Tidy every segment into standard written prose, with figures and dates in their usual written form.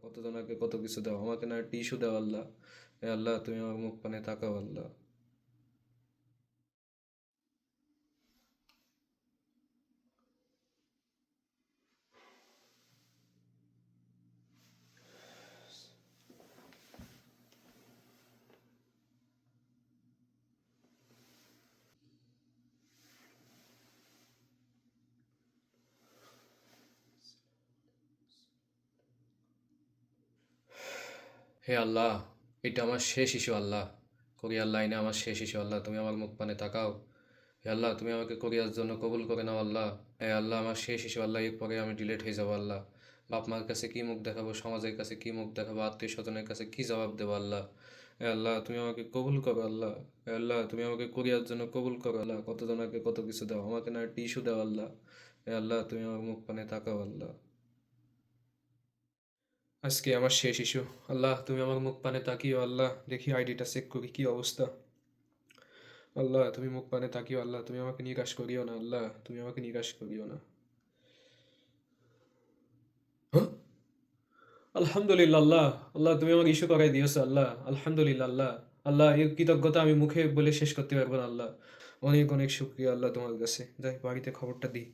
কতজনকে কত কিছু দাও, আমাকে না টিস্যু দাও আল্লাহ। এ আল্লাহ, তুমি আমার মুখ পানে তাকাও আল্লাহ। হে আল্লাহ, এটা আমার শেষ ইস্যু আল্লাহ। কোরিয়ার লাইনে আমার শেষ ইস্যু আল্লাহ, তুমি আমার মুখ পানে তাকাও। হে আল্লাহ, তুমি আমাকে কোরিয়ার জন্য কবুল করে নাও আল্লাহ। হে আল্লাহ, আমার শেষ ইস্যু আল্লাহ, এরপরে আমি ডিলেট হয়ে যাবো আল্লাহ। বাপ মার কাছে কি মুখ দেখাবো, সমাজের কাছে কি মুখ দেখাবো, আত্মীয় স্বজনের কাছে কি জবাব দেবো আল্লাহ। হে আল্লাহ, তুমি আমাকে কবুল করো আল্লাহ। হে আল্লাহ, তুমি আমাকে কোরিয়ার জন্য কবুল করো আল্লাহ। কতজনকে কত কিছু দাও, আমাকে না টিস্যু দাও আল্লাহ। হে আল্লাহ, তুমি আমার মুখ পানে তাকাও আল্লাহ। আজকে আমার শেষ ইস্যু আল্লাহ, তুমি আমার মুখ পানে তাকিও আল্লাহ, দেখি আইডিটা চেক করি কি অবস্থা। আল্লাহ, তুমি মুখ পানে তাকিও আল্লাহ, তুমি আমাকে নিরাশ করিও না আল্লাহ, তুমি আমাকে নিরাশ করিও না। হ্যাঁ, আলহামদুলিল্লাহ আল্লাহ। আল্লাহ, তুমি আমাকে ইস্যু করাই দিয়েছো আল্লাহ, আলহামদুলিল্লাহ আল্লাহ। আল্লাহ, এই কৃতজ্ঞতা আমি মুখে বলে শেষ করতে পারবো না আল্লাহ। অনেক অনেক শুক্রিয়া আল্লাহ তোমার কাছে। যাই বাড়িতে খবরটা দিই।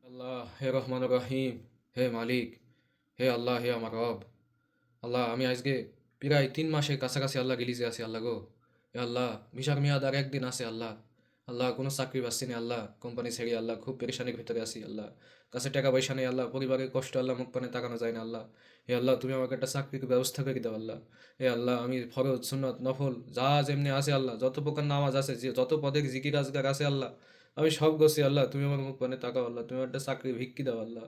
আল্লাহ, হে রহমান রহিম, হে মালিক, হে আল্লাহ, হে আমার রব। আল্লাহ, আমি আজকে প্রায় 3 মাসের কাছাকাছি আল্লাহ রিলিজে আছি আল্লাহ গো। এ আল্লাহ, ভিসার মেয়াদ আর একদিন আছে আল্লাহ। আল্লাহ, কোনো চাকরি পাচ্ছি না আল্লাহ, কোম্পানি ছেড়ে আল্লাহ, খুব পেরেশানির ভিতরে আছি আল্লাহ। কাছে টাকা পয়সা নেই আল্লাহ, পরিবারের কষ্ট আল্লাহ, মুখ পানে তাকানো যায় না আল্লাহ। হে আল্লাহ, তুমি আমাকে একটা চাকরির ব্যবস্থা করে দাও আল্লাহ। হে আল্লাহ, আমি ফরজ সুন্নত নফল যা যেমনি আছে আল্লাহ, যত প্রকার নামাজ আছে, যে যত পদের জিকির আজগার আছে আল্লাহ, আমি সব করছি আল্লাহ, তুমি আমার মুখ পানে তাকাও আল্লাহ, তুমি আমার একটা চাকরি ভিক্ষি দাও আল্লাহ।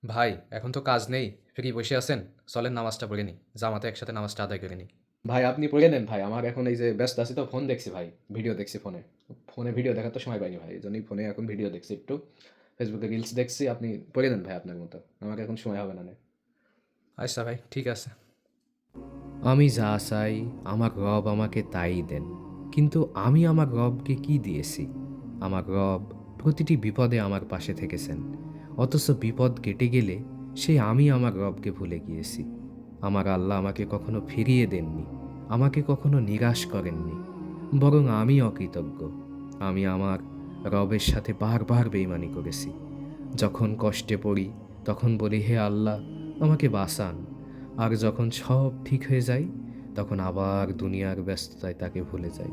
ভাই, এখন তো কাজ নেই, ফ্রি বসে আছেন, চলেন নামাজটা পড়ে নিই, জামাতে একসাথে নামাজটা আদায় করে নিই। ভাই, আপনি পড়ে নেন ভাই, আমার এখন এই যে ব্যস্ত আছি তো, ফোন দেখছি ভাই, ভিডিও দেখছি ফোনে। ফোনে ভিডিও দেখার তো সময় পাইনি ভাই, এই জন্যই ফোনে এখন ভিডিও দেখছি একটু, ফেসবুকে রিলস দেখছি। আপনি পড়ে নেন ভাই আপনার মতো, আমাকে এখন সময় হবে না নে। আচ্ছা ভাই, ঠিক আছে। আমি যা চাই আমার রব আমাকে তাই দেন, কিন্তু আমি আমার রবকে কি দিয়েছি? আমার রব প্রতিটি বিপদে আমার পাশে থেকেছেন, অথচ বিপদ কেটে গেলে সেই আমি আমার রবকে ভুলে গিয়েছি। আমার আল্লাহ আমাকে কখনো ফিরিয়ে দেননি, আমাকে কখনো নিরাশ করেননি, বরং আমি অকৃতজ্ঞ। আমি আমার রবের সাথে বারবার বেইমানি করেছি। যখন কষ্টে পড়ি তখন বলি, হে আল্লাহ, আমাকে বাঁচান। আর যখন সব ঠিক হয়ে যায় তখন আবার দুনিয়ার ব্যস্ততায় তাকে ভুলে যাই।